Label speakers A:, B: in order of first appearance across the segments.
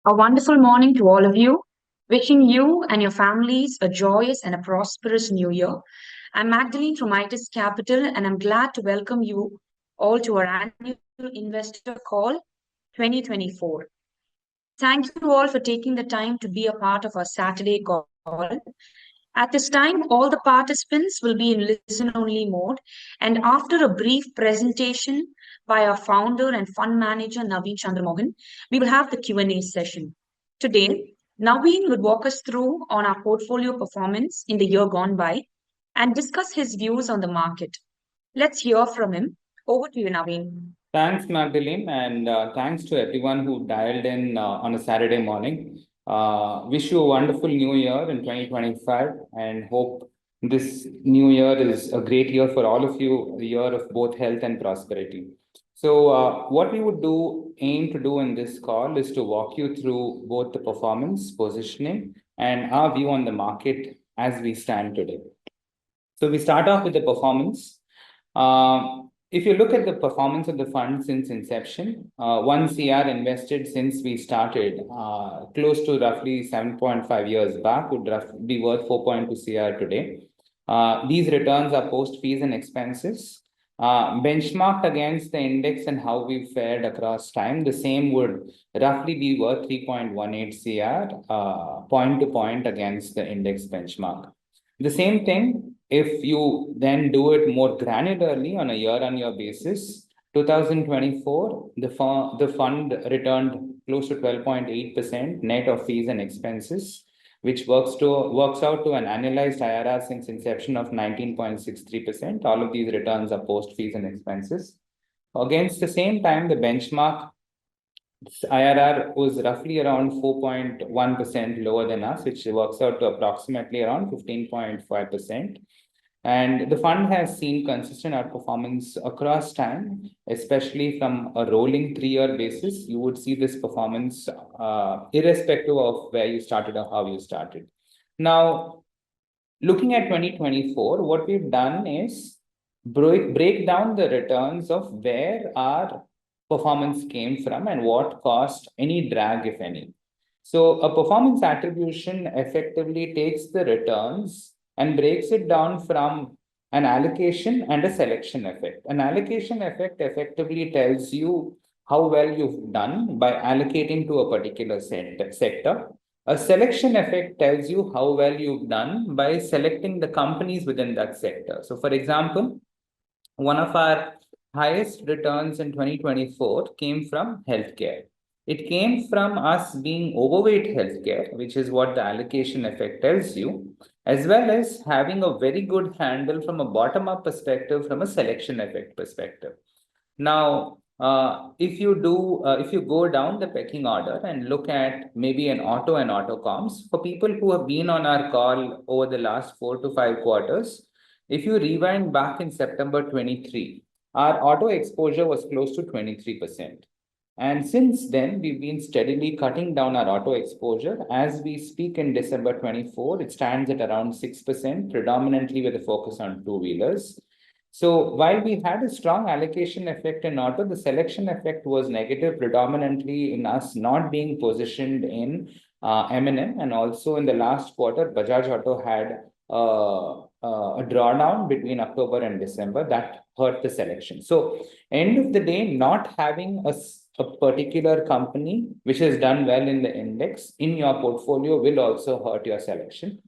A: A wonderful morning to all of you. Wishing you and your families a joyous and a prosperous new year. I'm Magdalene from Itus Capital, and I'm glad to welcome you all to our annual investor call 2024. Thank you all for taking the time to be a part of our Saturday call. At this time, all the participants will be in listen-only mode, and after a brief presentation by our founder and fund manager Naveen Chandramohan, we will have the Q&A session. Today, Naveen would walk us through on our portfolio performance in the year gone by and discuss his views on the market. Let's hear from him. Over to you, Naveen.
B: Thanks, Magdalene, and thanks to everyone who dialed in on a Saturday morning. Wish you a wonderful new year in 2025 and hope this new year is a great year for all of you, a year of both health and prosperity. So, what we would aim to do in this call is to walk you through both the performance, positioning, and our view on the market as we stand today. So, we start off with the performance. If you look at the performance of the fund since inception, 1 CR invested since we started, close to roughly 7.5 years back, would be worth 4.2 CR today. These returns are post fees and expenses. Benchmarked against the index and how we fared across time, the same would roughly be worth 3.18 CR, point to point against the index benchmark. The same thing, if you then do it more granularly on a year-on-year basis, 2024, the fund returned close to 12.8% net of fees and expenses, which works out to an annualized IRR since inception of 19.63%. All of these returns are post fees and expenses. Against the same time, the benchmark IRR was roughly around 4.1% lower than us, which works out to approximately around 15.5%. And the fund has seen consistent outperformance across time, especially from a rolling 3-year basis. You would see this performance irrespective of where you started or how you started. Now, looking at 2024, what we've done is break down the returns of where our performance came from and what caused any drag, if any. So a performance attribution effectively takes the returns and breaks it down from an allocation and a selection effect. An allocation effect effectively tells you how well you've done by allocating to a particular sector. A selection effect tells you how well you've done by selecting the companies within that sector. So for example, one of our highest returns in 2024 came from healthcare. It came from us being overweight healthcare, which is what the allocation effect tells you, as well as having a very good handle from a bottom-up perspective, from a selection effect perspective. Now, if you go down the pecking order and look at maybe an auto and auto comms, for people who have been on our call over the last 4 to 5 quarters, if you rewind back in September 23, our auto exposure was close to 23%. And since then, we've been steadily cutting down our auto exposure. As we speak in December 24, it stands at around 6%, predominantly with a focus on two-wheelers. So while we had a strong allocation effect in auto, the selection effect was negative, predominantly in us not being positioned in M&M. And also in the last quarter, Bajaj Auto had a drawdown between October and December that hurt the selection. So end of the day, not having a particular company which has done well in the index in your portfolio will also hurt your selection.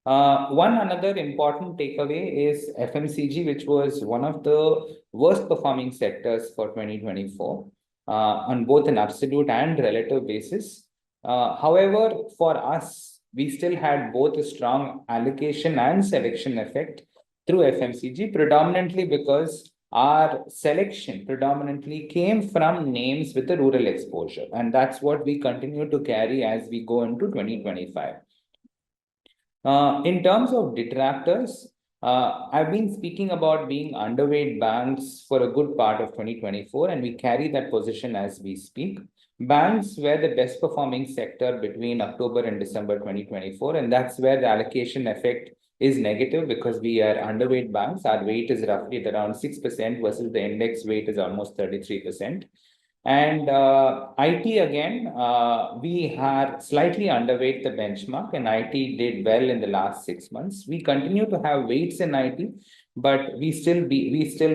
B: One another important takeaway is FMCG, which was one of the worst performing sectors for 2024 on both an absolute and relative basis. However, for us, we still had both a strong allocation and selection effect through FMCG, predominantly because our selection predominantly came from names with a rural exposure. And that's what we continue to carry as we go into 2025. In terms of detractors, I've been speaking about being underweight banks for a good part of 2024, and we carry that position as we speak. Banks were the best performing sector between October and December 2024, and that's where the allocation effect is negative because we are underweight banks. Our weight is roughly at around 6% versus the index weight is almost 33%. And IT again, we are slightly underweight the benchmark, and IT did well in the last 6 months. We continue to have weights in IT, but we still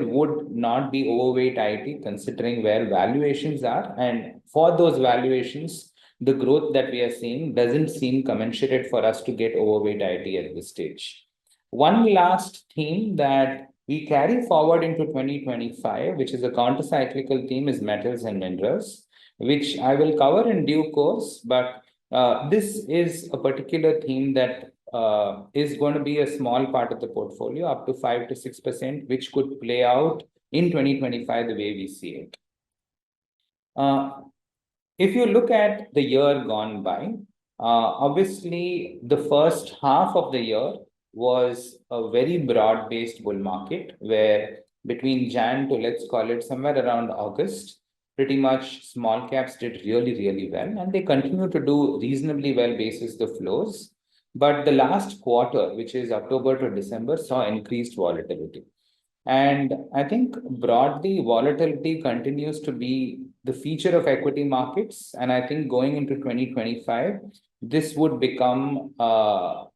B: would not be overweight IT considering where valuations are. And for those valuations, the growth that we are seeing doesn't seem commensurate for us to get overweight IT at this stage. One last theme that we carry forward into 2025, which is a counter-cyclical theme, is metals and minerals, which I will cover in due course. But this is a particular theme that is going to be a small part of the portfolio, up to 5 to 6%, which could play out in 2025 the way we see it. If you look at the year gone by, obviously the first half of the year was a very broad-based bull market where between Jan to, let's call it, somewhere around August, pretty much small caps did really, really well, and they continue to do reasonably well basis the flows. But the last quarter, which is October to December, saw increased volatility. And I think broadly, volatility continues to be the feature of equity markets. And I think going into 2025, this would become a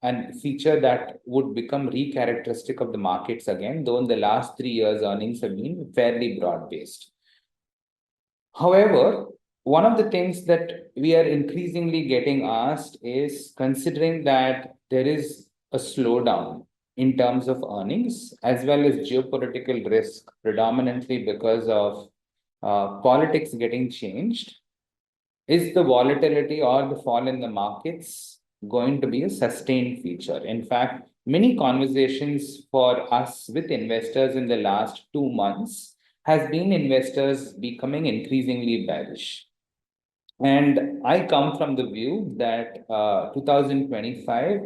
B: feature that would become recharacteristic of the markets again, though in the last 3 years, earnings have been fairly broad-based. However, one of the things that we are increasingly getting asked is, considering that there is a slowdown in terms of earnings, as well as geopolitical risk, predominantly because of politics getting changed, is the volatility or the fall in the markets going to be a sustained feature? In fact, many conversations for us with investors in the last 2 months has been investors becoming increasingly bearish. And I come from the view that 2025,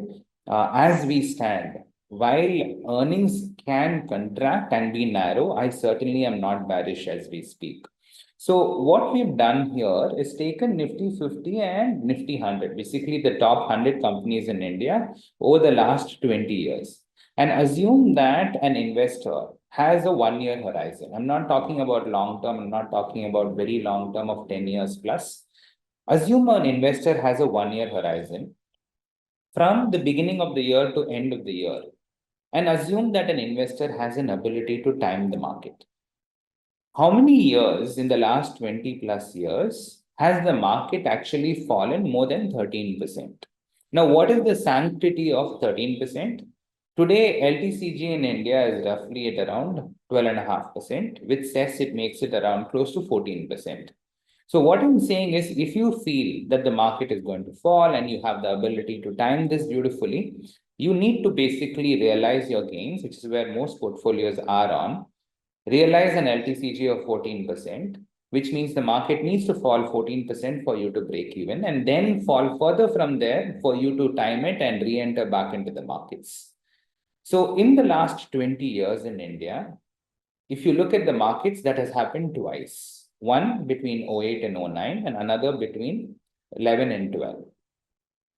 B: as we stand, while earnings can contract and be narrow, I certainly am not bearish as we speak. So what we've done here is taken Nifty 50 and Nifty 100, basically the top 100 companies in India over the last 20 years, and assume that an investor has a 1 year horizon. I'm not talking about long term, I'm not talking about very long term of 10 years plus. Assume an investor has a 1 year horizon from the beginning of the year to end of the year, and assume that an investor has an ability to time the market. How many years in the last 20 plus years has the market actually fallen more than 13%? Now, what is the sanctity of 13%? Today, LTCG in India is roughly at around 12.5%, which says it makes it around close to 14%. So what I'm saying is, if you feel that the market is going to fall and you have the ability to time this beautifully, you need to basically realize your gains, which is where most portfolios are on. Realize an LTCG of 14%, which means the market needs to fall 14% for you to break even, and then fall further from there for you to time it and re-enter back into the markets. So in the last 20 years in India, if you look at the markets, that has happened twice. One between 08 and 09, and another between 11 and 12.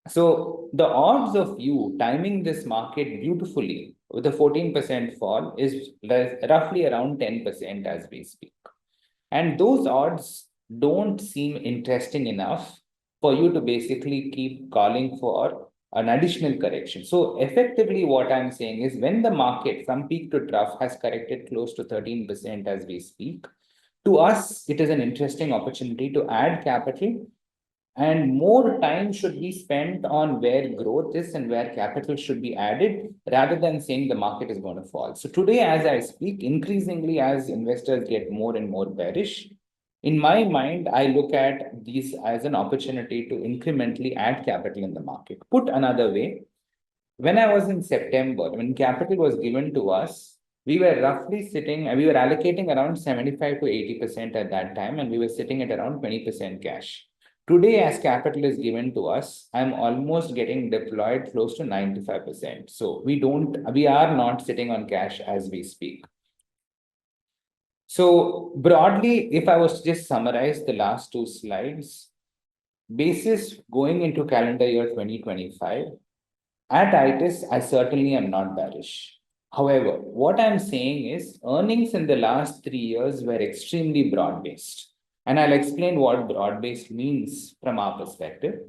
B: So the odds of you timing this market beautifully with a 14% fall is roughly around 10% as we speak. And those odds don't seem interesting enough for you to basically keep calling for an additional correction. So effectively what I'm saying is, when the market from peak to trough has corrected close to 13% as we speak, to us, it is an interesting opportunity to add capital, and more time should be spent on where growth is and where capital should be added, rather than saying the market is going to fall. So today, as I speak, increasingly as investors get more and more bearish, in my mind, I look at these as an opportunity to incrementally add capital in the market. Put another way, when I was in September, when capital was given to us, we were allocating around 75 to 80% at that time, and we were sitting at around 20% cash. Today, as capital is given to us, I'm almost getting deployed close to 95%. So we are not sitting on cash as we speak. So broadly, if I was to just summarize the last two slides, basis going into calendar year 2025, at Itus, I certainly am not bearish. However, what I'm saying is, earnings in the last 3 years were extremely broad-based. And I'll explain what broad-based means from our perspective.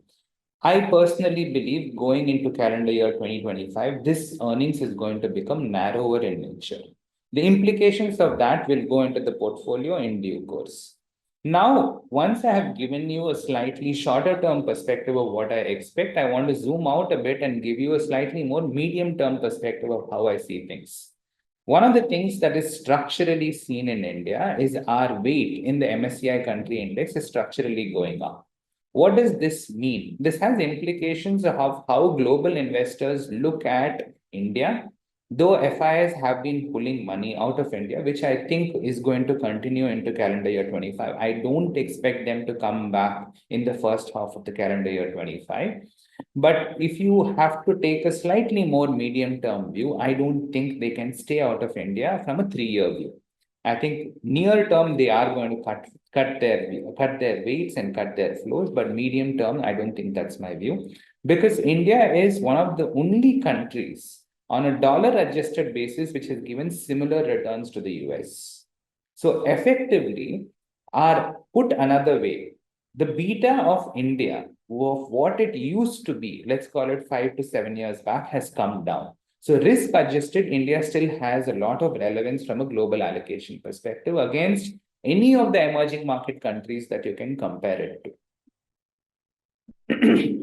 B: I personally believe going into calendar year 2025, this earnings is going to become narrower in nature. The implications of that will go into the portfolio in due course. Now, once I have given you a slightly shorter term perspective of what I expect, I want to zoom out a bit and give you a slightly more medium term perspective of how I see things. One of the things that is structurally seen in India is our weight in the MSCI country index is structurally going up. What does this mean? This has implications of how global investors look at India, though FIs have been pulling money out of India, which I think is going to continue into calendar year 25. I don't expect them to come back in the first half of the calendar year 25. But if you have to take a slightly more medium term view, I don't think they can stay out of India from a 3 year view. I think near term they are going to cut their weights and cut their flows, but medium term I don't think that's my view, because India is one of the only countries on a dollar adjusted basis which has given similar returns to the US. So effectively, are put another way, the beta of India of what it used to be, let's call it 5 to 7 years back, has come down. So risk adjusted, India still has a lot of relevance from a global allocation perspective against any of the emerging market countries that you can compare it to.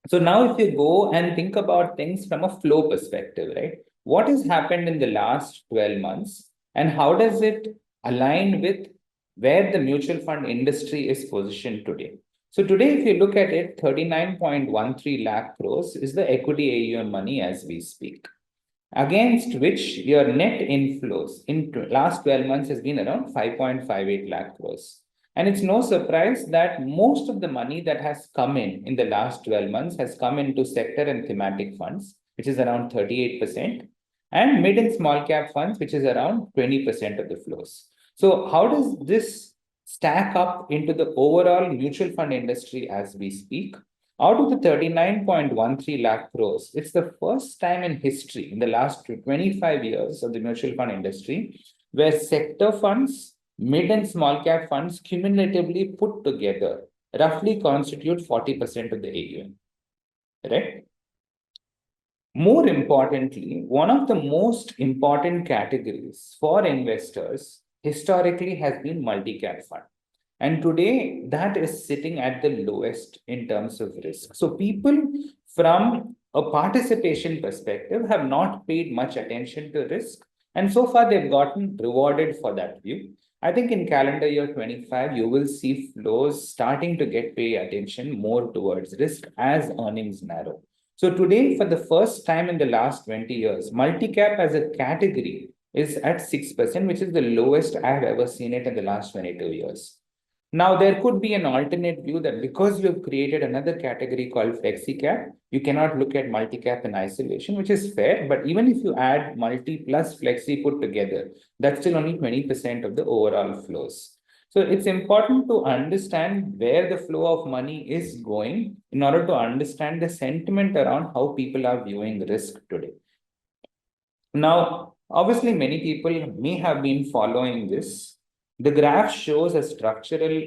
B: So now if you go and think about things from a flow perspective, right? What has happened in the last 12 months and how does it align with where the mutual fund industry is positioned today? So today, if you look at it, 39.13 lakh crores is the equity AUM money as we speak, against which your net inflows in last 12 months has been around 5.58 lakh crores. And it's no surprise that most of the money that has come in the last 12 months has come into sector and thematic funds, which is around 38%, and mid and small cap funds, which is around 20% of the flows. So how does this stack up into the overall mutual fund industry as we speak? Out of the 39.13 lakh crores, it's the first time in history in the last 25 years of the mutual fund industry where sector funds, mid and small cap funds cumulatively put together roughly constitute 40% of the AUM, right? More importantly, one of the most important categories for investors historically has been multi-cap fund. And today that is sitting at the lowest in terms of risk. So people from a participation perspective have not paid much attention to risk. And so far they've gotten rewarded for that view. I think in calendar year 25, you will see flows starting to pay attention more towards risk as earnings narrow. So today, for the first time in the last 20 years, multi-cap as a category is at 6%, which is the lowest I have ever seen it in the last 22 years. Now, there could be an alternate view that because you have created another category called flexi cap, you cannot look at multi-cap in isolation, which is fair. But even if you add multi plus flexi put together, that's still only 20% of the overall flows. So it's important to understand where the flow of money is going in order to understand the sentiment around how people are viewing risk today. Now, obviously, many people may have been following this. The graph shows a structural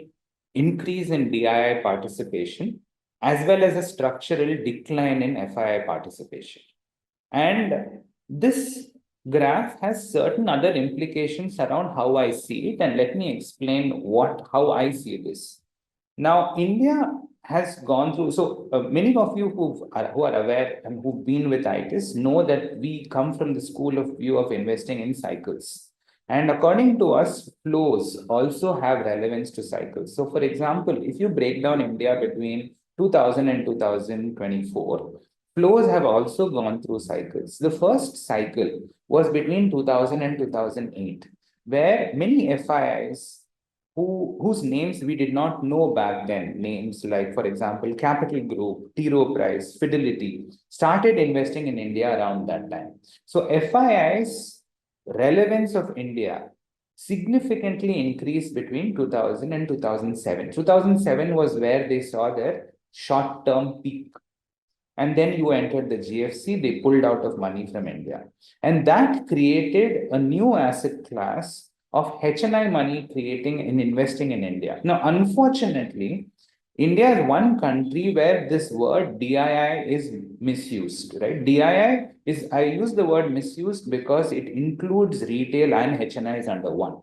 B: increase in DII participation as well as a structural decline in FII participation. And this graph has certain other implications around how I see it. And let me explain how I see this. Now, India has gone through, so many of you who are aware and who've been with Itus know that we come from the school of view of investing in cycles. And according to us, flows also have relevance to cycles. So for example, if you break down India between 2000 and 2024, flows have also gone through cycles. The first cycle was between 2000 and 2008, where many FIIs whose names we did not know back then, names like, for example, Capital Group, T. Rowe Price, Fidelity, started investing in India around that time. So FII's relevance of India significantly increased between 2000 and 2007. 2007 was where they saw their short-term peak. And then you entered the GFC, they pulled out of money from India. And that created a new asset class of HNI money creating and investing in India. Now, unfortunately, India is one country where this word DII is misused, right? DII is, I use the word misused because it includes retail and HNIs under one.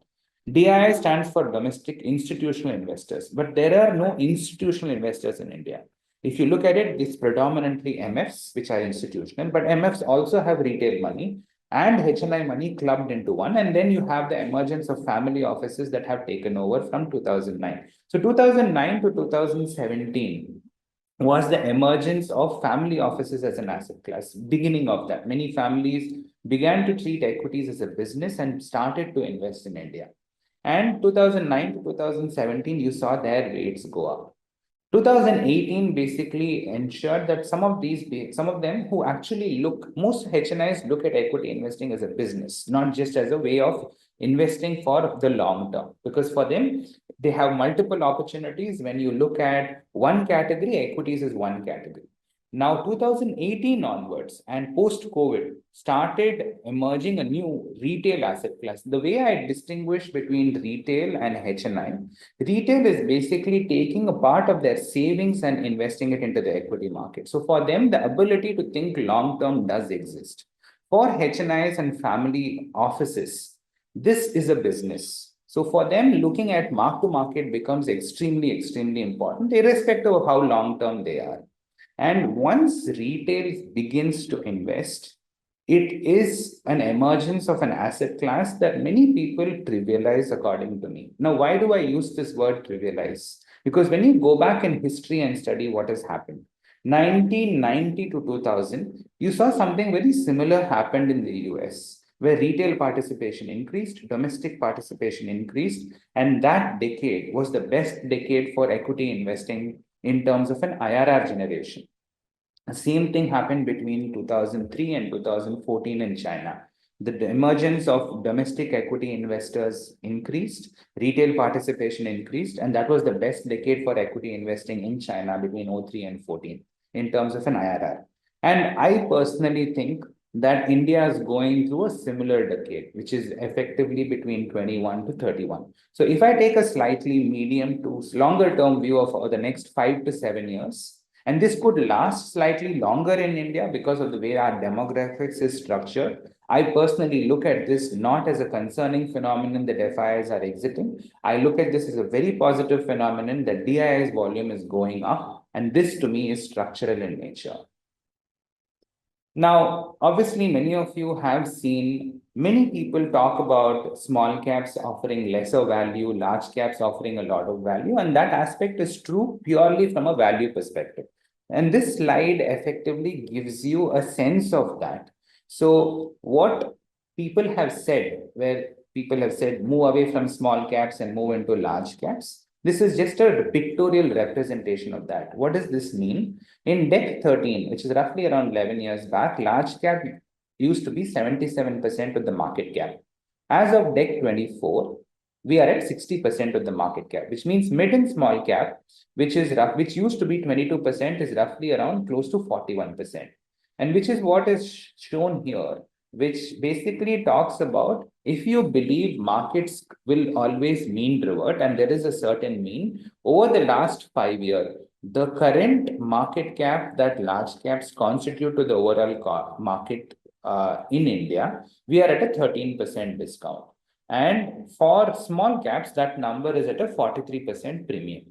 B: DII stands for domestic institutional investors, but there are no institutional investors in India. If you look at it, it's predominantly MFs, which are institutional, but MFs also have retail money and HNI money clubbed into one. And then you have the emergence of family offices that have taken over from 2009. So 2009 to 2017 was the emergence of family offices as an asset class. Beginning of that, many families began to treat equities as a business and started to invest in India. And 2009 to 2017, you saw their rates go up. 2018 basically ensured that some of them who actually most HNIs look at equity investing as a business, not just as a way of investing for the long term. Because for them, they have multiple opportunities. When you look at one category, equities is one category. Now, 2018 onwards and post-COVID started emerging a new retail asset class. The way I distinguish between retail and HNI, retail is basically taking a part of their savings and investing it into the equity market. So for them, the ability to think long-term does exist. For HNIs and family offices, this is a business. So for them, looking at mark-to-market becomes extremely, extremely important, irrespective of how long-term they are. And once retail begins to invest, it is an emergence of an asset class that many people trivialize, according to me. Now, why do I use this word trivialize? Because when you go back in history and study what has happened, 1990 to 2000, you saw something very similar happened in the US, where retail participation increased, domestic participation increased, and that decade was the best decade for equity investing in terms of an IRR generation. The same thing happened between 2003 and 2014 in China. The emergence of domestic equity investors increased, retail participation increased, and that was the best decade for equity investing in China between 03 and 14 in terms of an IRR. And I personally think that India is going through a similar decade, which is effectively between 21 to 31. So if I take a slightly medium to longer term view of the next 5 to 7 years, and this could last slightly longer in India because of the way our demographics is structured, I personally look at this not as a concerning phenomenon that FIIs are exiting. I look at this as a very positive phenomenon that DII's volume is going up, and this to me is structural in nature. Now, obviously, many of you have seen many people talk about small caps offering lesser value, large caps offering a lot of value, and that aspect is true purely from a value perspective. And this slide effectively gives you a sense of that. So, what people have said, where people have said move away from small caps and move into large caps, this is just a pictorial representation of that. What does this mean? In Dec 13, which is roughly around 11 years back, large cap used to be 77% of the market cap. As of Dec 24, we are at 60% of the market cap, which means mid and small cap, which used to be 22%, is roughly around close to 41%. And which is what is shown here, which basically talks about if you believe markets will always mean revert, and there is a certain mean, over the last 5 years, the current market cap that large caps constitute to the overall market in India, we are at a 13% discount. And for small caps, that number is at a 43% premium.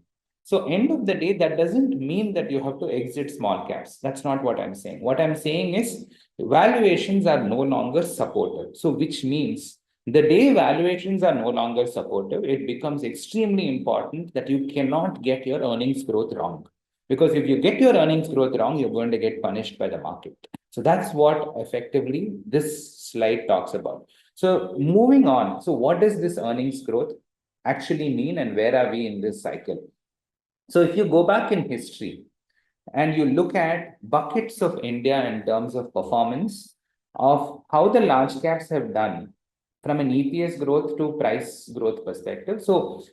B: So end of the day, that doesn't mean that you have to exit small caps. That's not what I'm saying. What I'm saying is valuations are no longer supportive. So which means the day valuations are no longer supportive, it becomes extremely important that you cannot get your earnings growth wrong. Because if you get your earnings growth wrong, you're going to get punished by the market. So that's what effectively this slide talks about. So moving on. So what does this earnings growth actually mean, and where are we in this cycle? So if you go back in history and you look at buckets of India in terms of performance of how the large caps have done from an EPS growth to price growth perspective. So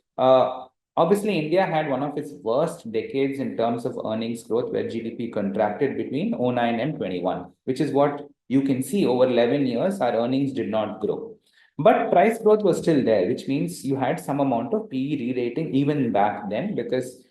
B: obviously India had one of its worst decades in terms of earnings growth, where GDP contracted between 09 and 21, which is what you can see over 11 years, our earnings did not grow. But price growth was still there, which means you had some amount of PE re-rating even back then, because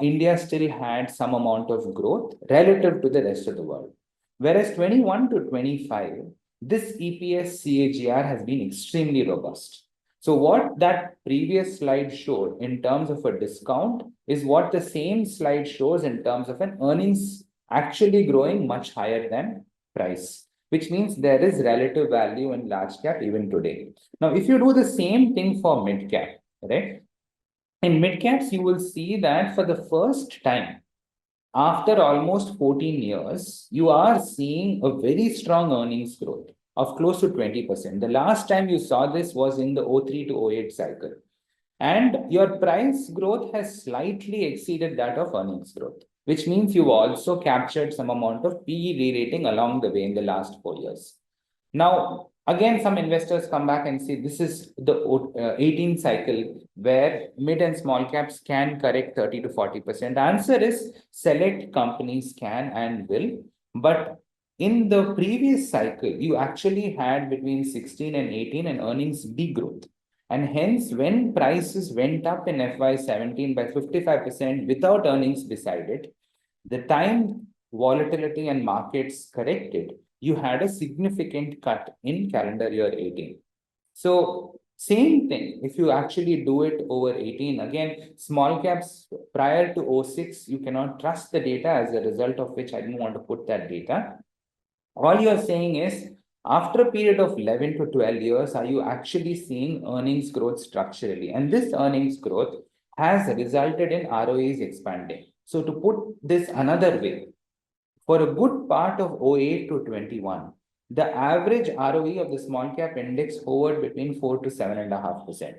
B: India still had some amount of growth relative to the rest of the world. Whereas 21 to 25, this EPS CAGR has been extremely robust. So what that previous slide showed in terms of a discount is what the same slide shows in terms of an earnings actually growing much higher than price, which means there is relative value in large cap even today. Now, if you do the same thing for mid cap, right? In mid caps, you will see that for the first time, after almost 14 years, you are seeing a very strong earnings growth of close to 20%. The last time you saw this was in the 03 to 08 cycle. And your price growth has slightly exceeded that of earnings growth, which means you've also captured some amount of PE re-rating along the way in the last 4 years. Now, again, some investors come back and say this is the 18 cycle where mid and small caps can correct 30 to 40%. The answer is select companies can and will. But in the previous cycle, you actually had between 16 and 18 and earnings degrowth. And hence, when prices went up in FY17 by 55% without earnings beside it, the time volatility and markets corrected, you had a significant cut in calendar year 18. So same thing, if you actually do it over 18, again, small caps prior to 06, you cannot trust the data, as a result of which I didn't want to put that data. All you're saying is, after a period of 11 to 12 years, are you actually seeing earnings growth structurally? And this earnings growth has resulted in ROEs expanding. So to put this another way, for a good part of 08 to 21, the average ROE of the small cap index hovered between 4 to 7.5%.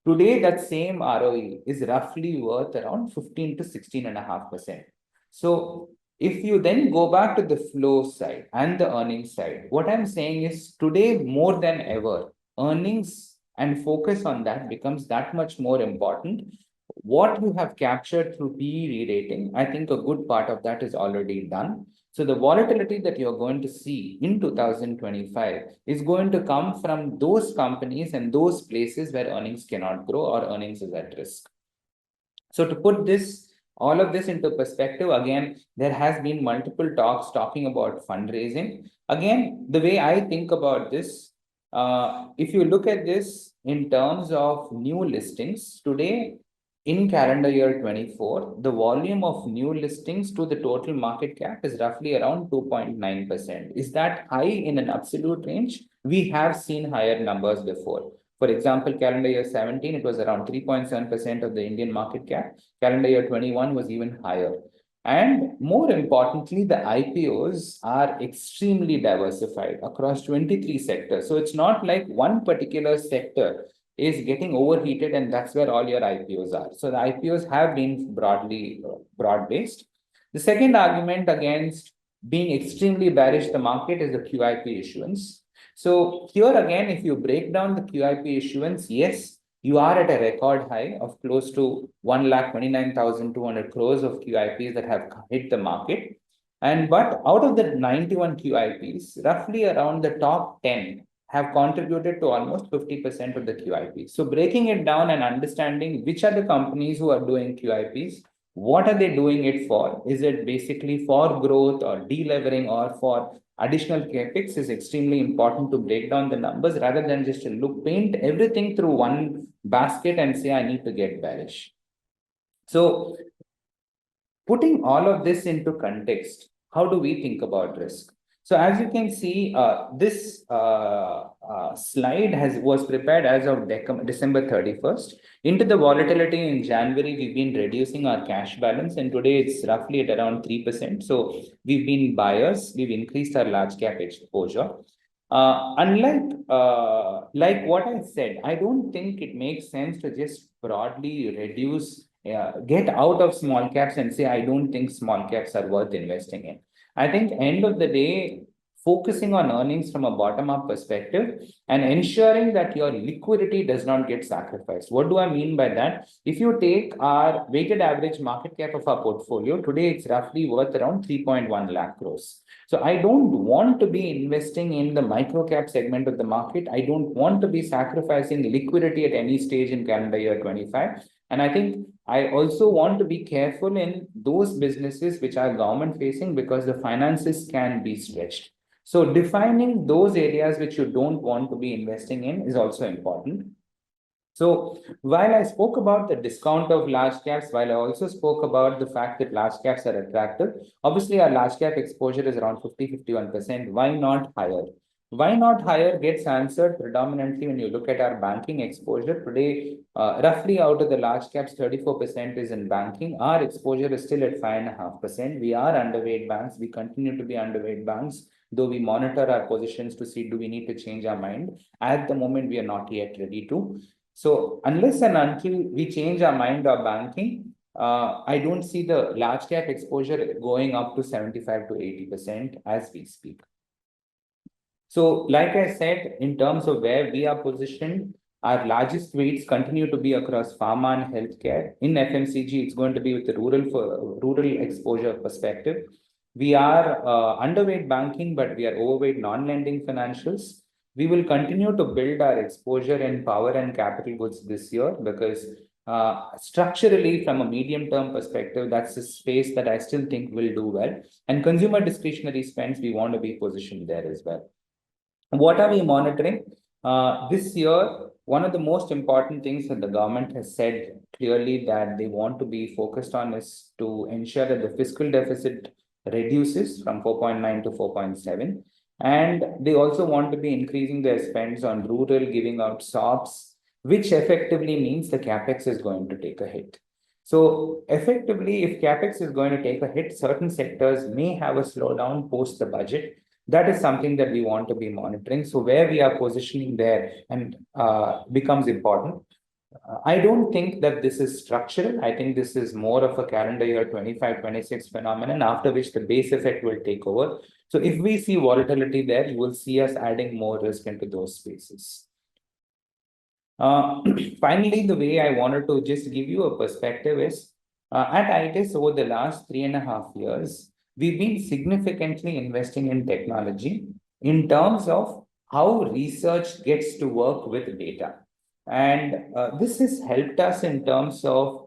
B: Today, that same ROE is roughly worth around 15 to 16.5%. So if you then go back to the flow side and the earnings side, what I'm saying is today more than ever, earnings and focus on that becomes that much more important. What you have captured through PE re-rating, I think a good part of that is already done. So the volatility that you're going to see in 2025 is going to come from those companies and those places where earnings cannot grow or earnings is at risk. So to put this, all of this into perspective, again, there has been multiple talks talking about fundraising. Again, the way I think about this, if you look at this in terms of new listings, today in calendar year 24, the volume of new listings to the total market cap is roughly around 2.9%. Is that high in an absolute range? We have seen higher numbers before. For example, calendar year 17, it was around 3.7% of the Indian market cap. Calendar year 21 was even higher. And more importantly, the IPOs are extremely diversified across 23 sectors. So it's not like one particular sector is getting overheated and that's where all your IPOs are. So the IPOs have been broadly broad-based. The second argument against being extremely bearish the market is the QIP issuance. So here again, if you break down the QIP issuance, yes, you are at a record high of close to 1,29,200 crores of QIPs that have hit the market. But out of the 91 QIPs, roughly around the top 10 have contributed to almost 50% of the QIPs. So breaking it down and understanding which are the companies who are doing QIPs, what are they doing it for? Is it basically for growth or delevering or for additional capex is extremely important to break down the numbers rather than just to paint everything through one basket and say, I need to get bearish. So putting all of this into context, how do we think about risk? So as you can see, this slide was prepared as of December 31st. Into the volatility in January, we've been reducing our cash balance, and today it's roughly at around 3%. So we've been buyers, we've increased our large cap exposure. Unlike like what I said, I don't think it makes sense to just broadly reduce, get out of small caps and say, I don't think small caps are worth investing in. I think end of the day, focusing on earnings from a bottom-up perspective and ensuring that your liquidity does not get sacrificed. What do I mean by that? If you take our weighted average market cap of our portfolio, today it's roughly worth around 3.1 lakh crores. So I don't want to be investing in the micro cap segment of the market. I don't want to be sacrificing liquidity at any stage in calendar year 25. And I think I also want to be careful in those businesses which are government facing because the finances can be stretched. So defining those areas which you don't want to be investing in is also important. So while I spoke about the discount of large caps, while I also spoke about the fact that large caps are attractive, obviously our large cap exposure is around 50-51%. Why not higher? Why not higher gets answered predominantly when you look at our banking exposure. Today, roughly out of the large caps, 34% is in banking. Our exposure is still at 5.5%. We are underweight banks. We continue to be underweight banks, though we monitor our positions to see do we need to change our mind. At the moment, we are not yet ready to. So unless and until we change our mind of banking, I don't see the large cap exposure going up to 75 to 80% as we speak. So like I said, in terms of where we are positioned, our largest weights continue to be across pharma and healthcare. In FMCG, it's going to be with the rural exposure perspective. We are underweight banking, but we are overweight non-lending financials. We will continue to build our exposure in power and capital goods this year because structurally, from a medium-term perspective, that's a space that I still think will do well. And consumer discretionary spends, we want to be positioned there as well. What are we monitoring? This year, one of the most important things that the government has said clearly that they want to be focused on is to ensure that the fiscal deficit reduces from 4.9 to 4.7. And they also want to be increasing their spends on rural, giving out SOPs, which effectively means the CapEx is going to take a hit. So effectively, if CapEx is going to take a hit, certain sectors may have a slowdown post the budget. That is something that we want to be monitoring. So where we are positioning there and becomes important. I don't think that this is structural. I think this is more of a calendar year 25-26 phenomenon, after which the base effect will take over. So if we see volatility there, you will see us adding more risk into those spaces. Finally, the way I wanted to just give you a perspective is at Itus over the last 3.5 years, we've been significantly investing in technology in terms of how research gets to work with data. And this has helped us in terms of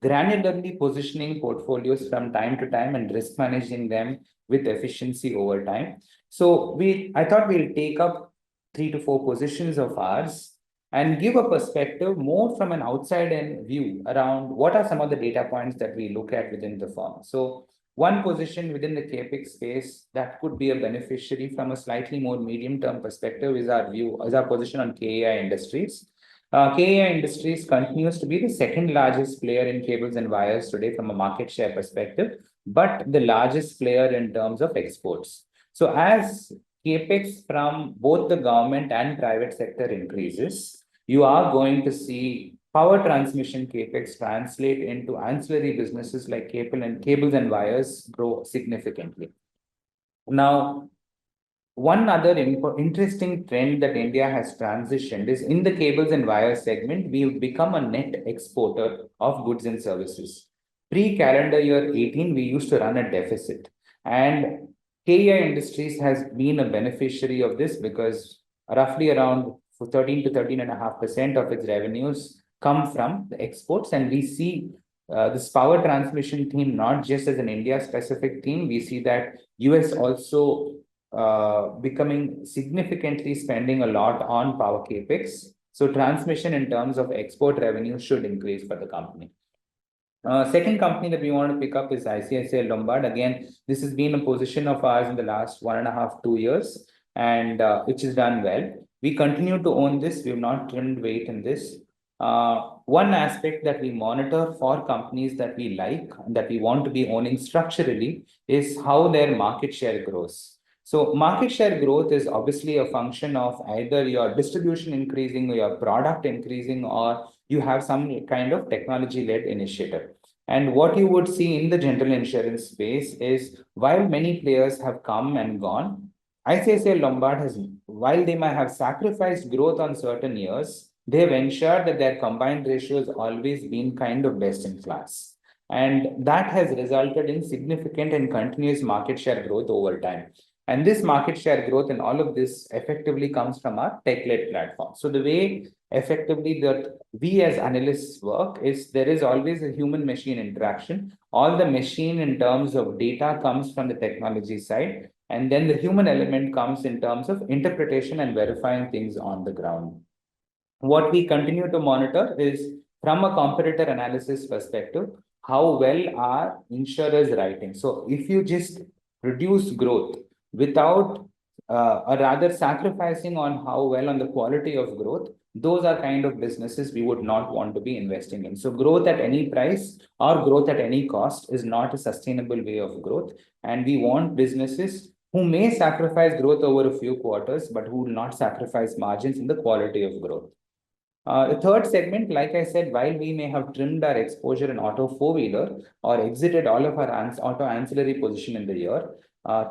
B: granularly positioning portfolios from time to time and risk managing them with efficiency over time. So I thought we'll take up 3 to 4 positions of ours and give a perspective more from an outside-in view around what are some of the data points that we look at within the firm. So one position within the CAPEX space that could be a beneficiary from a slightly more medium-term perspective is our position on KAI Industries. KAI Industries continues to be the second largest player in cables and wires today from a market share perspective, but the largest player in terms of exports. So as CAPEX from both the government and private sector increases, you are going to see power transmission CAPEX translate into ancillary businesses like cables and wires grow significantly. Now, one other interesting trend that India has transitioned is in the cables and wires segment, we've become a net exporter of goods and services. Pre-calendar year 18, we used to run a deficit. And KAI Industries has been a beneficiary of this because roughly around 13 to 13.5% of its revenues come from the exports. And we see this power transmission theme not just as an India-specific theme. We see that US also becoming significantly spending a lot on power CAPEX. So transmission in terms of export revenue should increase for the company. Second company that we want to pick up is ICICI Lombard. Again, this has been a position of ours in the last 1.5 to 2 years, and which has done well. We continue to own this. We have not trimmed weight in this. One aspect that we monitor for companies that we like and that we want to be owning structurally is how their market share grows. So market share growth is obviously a function of either your distribution increasing or your product increasing, or you have some kind of technology-led initiative. And what you would see in the general insurance space is while many players have come and gone, ICICI Lombard has, while they might have sacrificed growth on certain years, they have ensured that their combined ratio has always been kind of best in class. And that has resulted in significant and continuous market share growth over time. And this market share growth and all of this effectively comes from our tech-led platform. So the way effectively that we as analysts work is there is always a human machine interaction. All the machine in terms of data comes from the technology side, and then the human element comes in terms of interpretation and verifying things on the ground. What we continue to monitor is from a competitor analysis perspective, how well are insurers writing. So if you just produce growth without, or rather sacrificing on how well on the quality of growth, those are kind of businesses we would not want to be investing in. So growth at any price or growth at any cost is not a sustainable way of growth. And we want businesses who may sacrifice growth over a few quarters, but who will not sacrifice margins in the quality of growth. The third segment, like I said, while we may have trimmed our exposure in auto four-wheeler or exited all of our auto ancillary position in the year,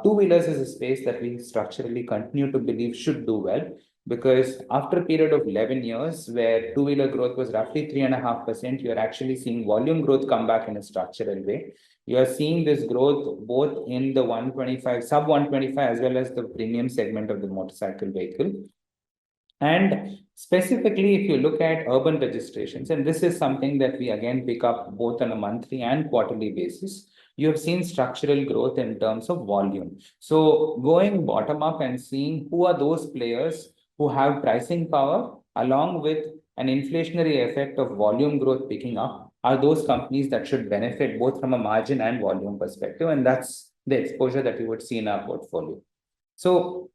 B: two-wheelers is a space that we structurally continue to believe should do well, because after a period of 11 years where two-wheeler growth was roughly 3.5%, you're actually seeing volume growth come back in a structural way. You're seeing this growth both in the 125, sub 125, as well as the premium segment of the motorcycle vehicle. And specifically, if you look at urban registrations, and this is something that we again pick up both on a monthly and quarterly basis, you have seen structural growth in terms of volume. So going bottom up and seeing who are those players who have pricing power along with an inflationary effect of volume growth picking up are those companies that should benefit both from a margin and volume perspective. And that's the exposure that you would see in our portfolio. So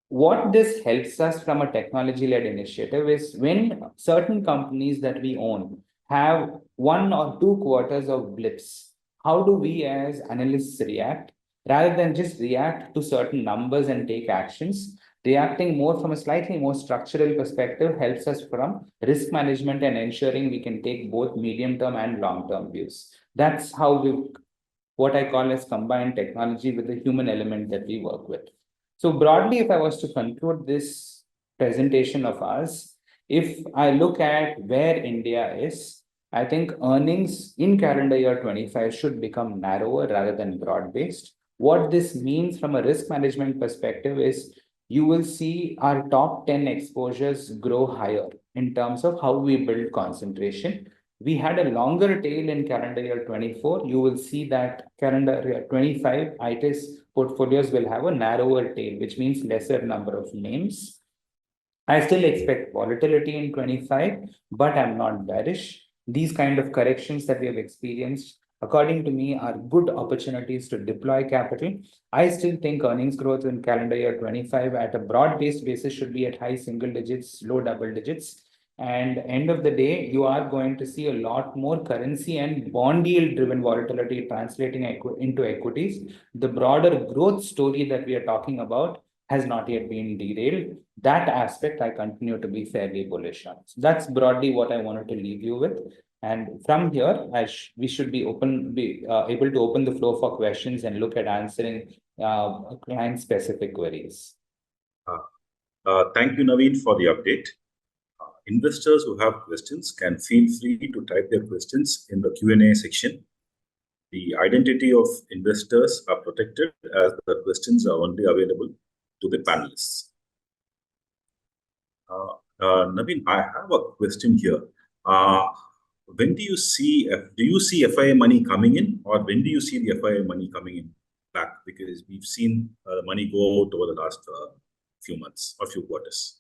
B: what this helps us from a technology-led initiative is when certain companies that we own have 1 or 2 quarters of blips, how do we as analysts react? Rather than just react to certain numbers and take actions, reacting more from a slightly more structural perspective helps us from risk management and ensuring we can take both medium-term and long-term views. That's how we, what I call as combined technology with the human element that we work with. So broadly, if I was to conclude this presentation of ours, if I look at where India is, I think earnings in calendar year 25 should become narrower rather than broad-based. What this means from a risk management perspective is you will see our top 10 exposures grow higher in terms of how we build concentration. We had a longer tail in calendar year 24. You will see that calendar year 25, Itus portfolios will have a narrower tail, which means lesser number of names. I still expect volatility in 25, but I'm not bearish. These kind of corrections that we have experienced, according to me, are good opportunities to deploy capital. I still think earnings growth in calendar year 25 at a broad-based basis should be at high single digits, low double digits. And end of the day, you are going to see a lot more currency and bond yield driven volatility translating into equities. The broader growth story that we are talking about has not yet been derailed. That aspect I continue to be fairly bullish on. So that's broadly what I wanted to leave you with. And from here, we should be able to open the floor for questions and look at answering client-specific queries.
C: Thank you, Naveen, for the update. Investors who have questions can feel free to type their questions in the Q&A section. The identity of investors are protected as the questions are only available to the panelists. Naveen, I have a question here. When do you see FII money coming in, or when do you see the FII money coming in back? Because we've seen the money go out over the last few months or few quarters.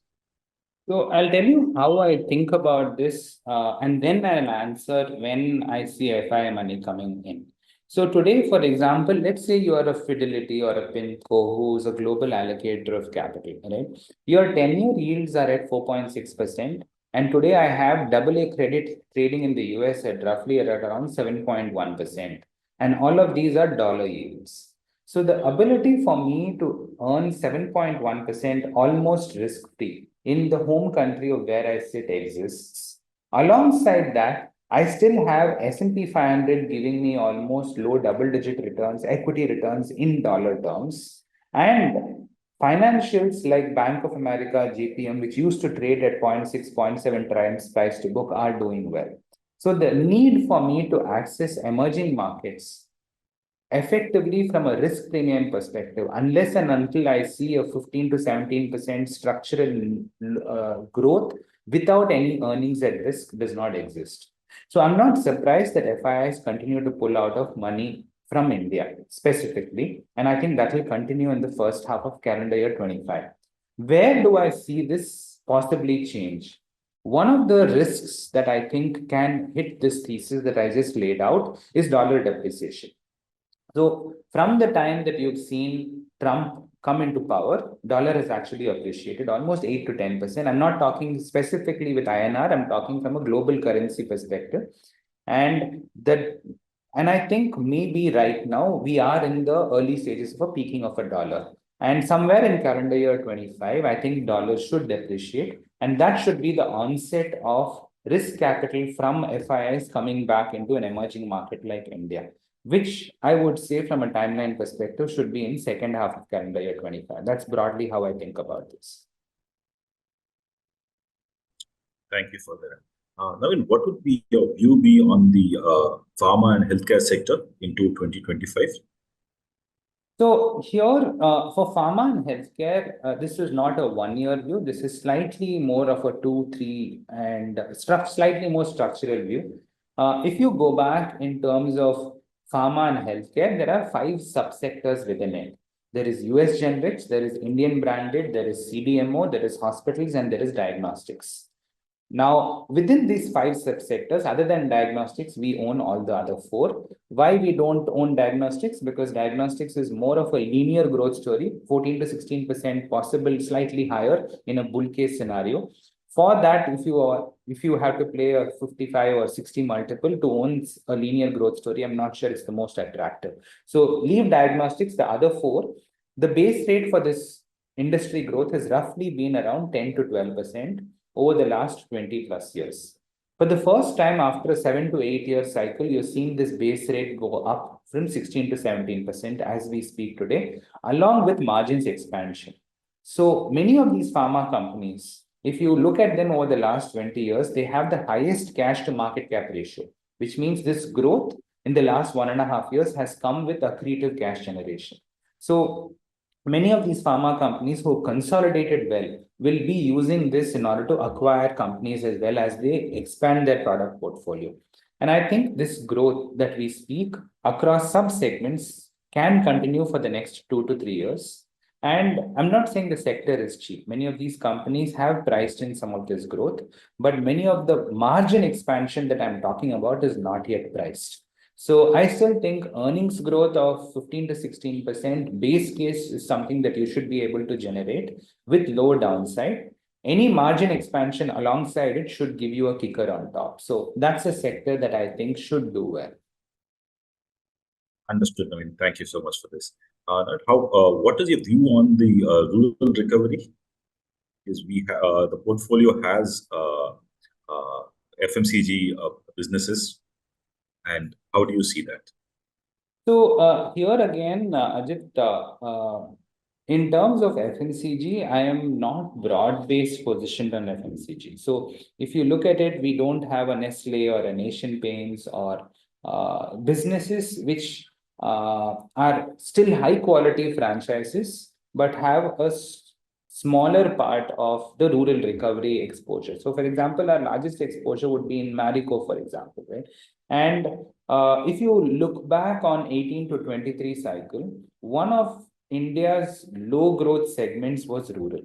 B: So I'll tell you how I think about this, and then I'll answer when I see FII money coming in. So today, for example, let's say you are a Fidelity or a PINCO who's a global allocator of capital, right? Your 10-year yields are at 4.6%. And today I have AA credit trading in the US at roughly at around 7.1%. And all of these are dollar yields. So the ability for me to earn 7.1% almost risk-free in the home country of where I sit exists. Alongside that, I still have S&P 500 giving me almost low double-digit returns, equity returns in dollar terms. And Financials like Bank of America, JPM, which used to trade at 0.6, 0.7 times price to book, are doing well. So the need for me to access emerging markets effectively from a risk premium perspective, unless and until I see a 15 to 17% structural growth without any earnings at risk, does not exist. So I'm not surprised that FIIs continue to pull out of money from India specifically, and I think that will continue in the first half of calendar year 25. Where do I see this possibly change? One of the risks that I think can hit this thesis that I just laid out is dollar depreciation. So from the time that you've seen Trump come into power, dollar has actually appreciated almost 8 to 10%. I'm not talking specifically with INR, I'm talking from a global currency perspective. And I think maybe right now we are in the early stages of a peaking of a dollar. And somewhere in calendar year 25, I think dollars should depreciate. And that should be the onset of risk capital from FIIs coming back into an emerging market like India, which I would say from a timeline perspective should be in second half of calendar year 25. That's broadly how I think about this.
C: Thank you for that. Naveen, what would be your view be on the pharma and healthcare sector into 2025?
B: So here for pharma and healthcare, this is not a 1 year view. This is slightly more of a 2, 3 and slightly more structural view. If you go back in terms of pharma and healthcare, there are 5 subsectors within it. There is US generics, there is Indian branded, there is CDMO, there is hospitals, and there is diagnostics. Now, within these 5 subsectors, other than diagnostics, we own all the other 4. Why we don't own diagnostics? Because diagnostics is more of a linear growth story, 14 to 16% possible, slightly higher in a bull case scenario. For that, if you have to play a 55 or 60 multiple to own a linear growth story, I'm not sure it's the most attractive. So leave diagnostics, the other 4. The base rate for this industry growth has roughly been around 10 to 12% over the last 20 plus years. For the first time after a 7 to 8 year cycle, you're seeing this base rate go up from 16 to 17% as we speak today, along with margins expansion. So many of these pharma companies, if you look at them over the last 20 years, they have the highest cash to market cap ratio, which means this growth in the last 1.5 years has come with accretive cash generation. So many of these pharma companies who consolidated well will be using this in order to acquire companies as well as they expand their product portfolio. And I think this growth that we speak across sub-segments can continue for the next 2 to 3 years. And I'm not saying the sector is cheap. Many of these companies have priced in some of this growth, but many of the margin expansion that I'm talking about is not yet priced. So I still think earnings growth of 15 to 16% base case is something that you should be able to generate with low downside. Any margin expansion alongside it should give you a kicker on top. So that's a sector that I think should do well.
C: Understood, Naveen. Thank you so much for this. What is your view on the rural recovery? Is the portfolio has FMCG businesses, and how do you see that?
B: So here again, Ajit, in terms of FMCG, I am not broad-based positioned on FMCG. So if you look at it, we don't have a Nestle or a Asian Paints or businesses which are still high-quality franchises, but have a smaller part of the rural recovery exposure. So for example, our largest exposure would be in Marico, for example, right? And if you look back on 18 to 23 cycle, one of India's low growth segments was rural.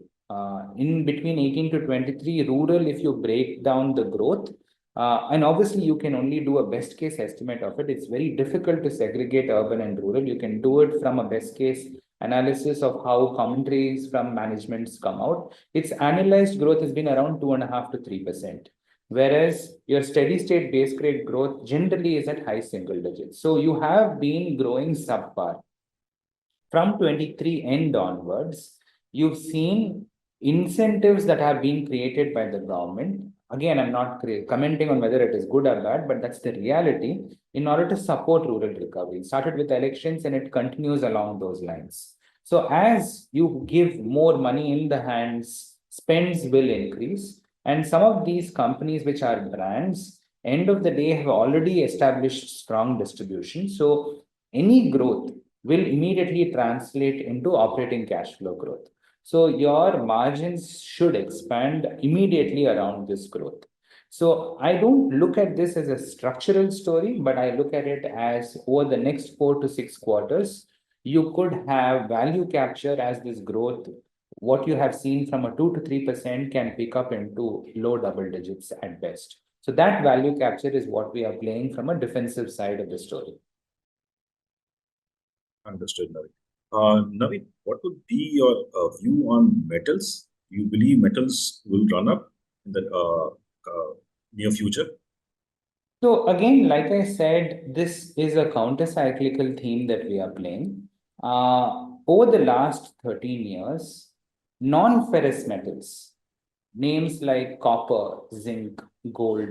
B: In between 18 to 23, rural, if you break down the growth, and obviously you can only do a best case estimate of it. It's very difficult to segregate urban and rural. You can do it from a best case analysis of how commentaries from managements come out. Its annualized growth has been around 2.5 to 3%. Whereas your steady state base rate growth generally is at high single digits. So you have been growing subpar. From 23 end onwards, you've seen incentives that have been created by the government. Again, I'm not commenting on whether it is good or bad, but that's the reality in order to support rural recovery. It started with elections and it continues along those lines. So as you give more money in the hands, spends will increase. And some of these companies, which are brands, end of the day have already established strong distribution. So any growth will immediately translate into operating cash flow growth. So your margins should expand immediately around this growth. So I don't look at this as a structural story, but I look at it as over the next 4 to 6 quarters, you could have value capture as this growth. What you have seen from a 2 to 3% can pick up into low double digits at best. So that value capture is what we are playing from a defensive side of the story.
C: Understood, Naveen. Naveen, what would be your view on metals? Do you believe metals will run up in the near future?
B: So again, like I said, this is a counter-cyclical theme that we are playing. Over the last 13 years, non-ferrous metals, names like copper, zinc, gold,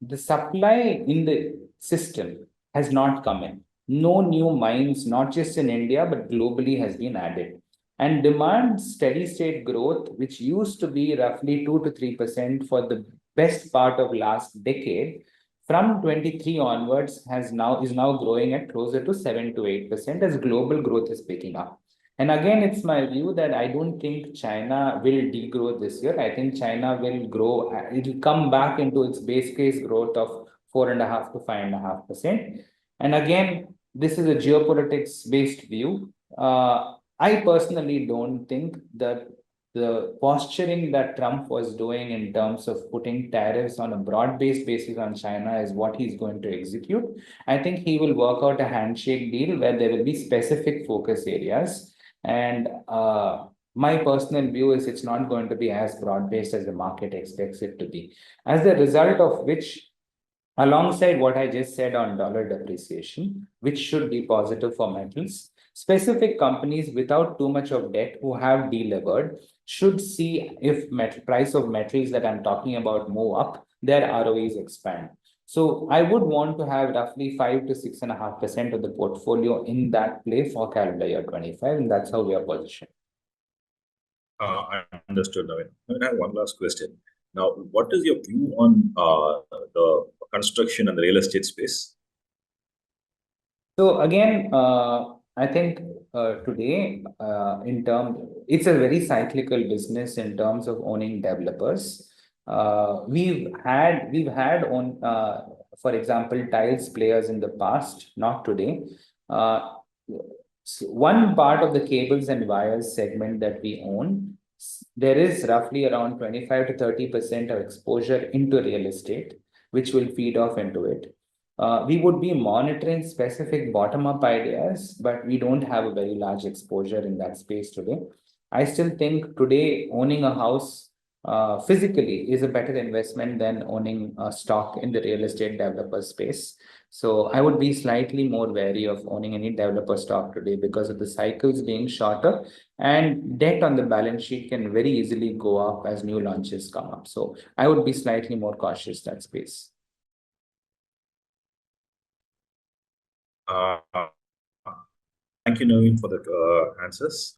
B: the supply in the system has not come in. No new mines, not just in India, but globally has been added. And demand steady state growth, which used to be roughly 2 to 3% for the best part of last decade, from 23 onwards is now growing at closer to 7 to 8% as global growth is picking up. And again, it's my view that I don't think China will degrow this year. I think China will grow. It will come back into its base case growth of 4.5 to 5.5%. And again, this is a geopolitics based view. I personally don't think that the posturing that Trump was doing in terms of putting tariffs on a broad-based basis on China is what he's going to execute. I think he will work out a handshake deal where there will be specific focus areas. And my personal view is it's not going to be as broad-based as the market expects it to be. As a result of which, alongside what I just said on dollar depreciation, which should be positive for metals, specific companies without too much of debt who have delevered should see if price of metals that I'm talking about move up, their ROEs expand. So I would want to have roughly 5 to 6.5% of the portfolio in that play for calendar year 25, and that's how we are positioned.
C: I understood, Naveen. I have one last question. Now, what is your view on the construction and the real estate space?
B: So again, I think today, it's a very cyclical business in terms of owning developers. For example, tiles players in the past, not today. One part of the cables and wires segment that we own, there is roughly around 25 to 30% of exposure into real estate, which will feed off into it. We would be monitoring specific bottom-up ideas, but we don't have a very large exposure in that space today. I still think today owning a house physically is a better investment than owning a stock in the real estate developer space. So I would be slightly more wary of owning any developer stock today because of the cycles being shorter, and debt on the balance sheet can very easily go up as new launches come up. So I would be slightly more cautious that space.
C: Thank you, Naveen, for the answers.